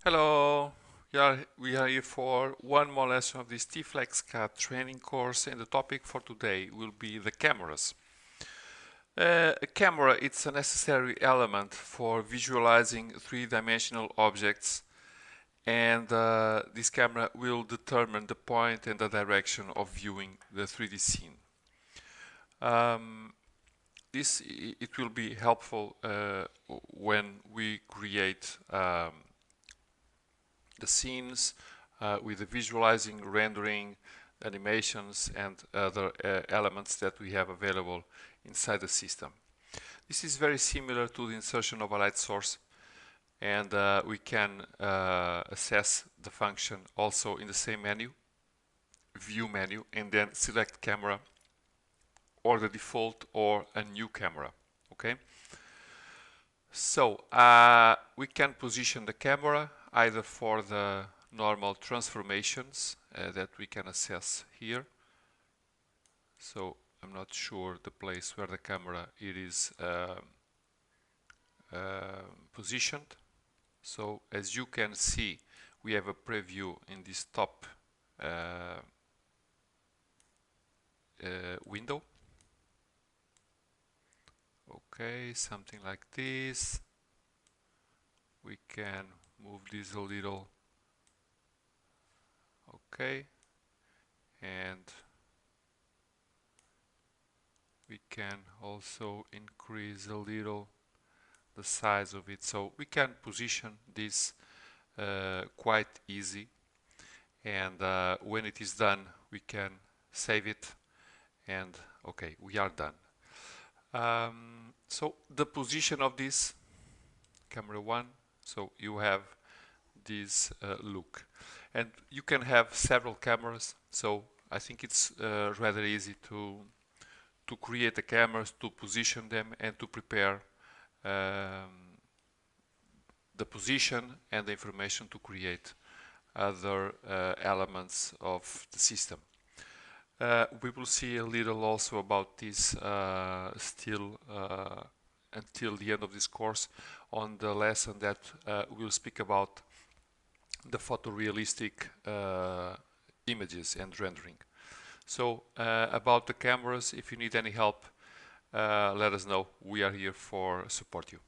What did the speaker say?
Hello, we are here for one more lesson of this T-Flex CAD training course, and the topic for today will be the cameras. A camera it's a necessary element for visualizing three-dimensional objects, and this camera will determine the point and the direction of viewing the 3D scene. It will be helpful when we create the scenes with the visualizing, rendering, animations, and other elements that we have available inside the system. This is very similar to the insertion of a light source, and we can assess the function also in the same menu, view menu, and then select camera or the default or a new camera. Okay, so we can position the camera either for the normal transformations that we can assess here. So I'm not sure the place where the camera it is positioned. So as you can see, we have a preview in this top window. Okay, something like this. We can move this a little. Okay, and we can also increase a little the size of it, so we can position this quite easy, and when it is done we can save it, and okay, we are done. So the position of this camera 1, so you have this look, and you can have several cameras, so I think it's rather easy to create the cameras, to position them, and to prepare the position and the information to create other elements of the system. We will see a little also about this still until the end of this course on the lesson that will speak about the photorealistic images and rendering. So about the cameras, if you need any help, let us know. We are here for support you.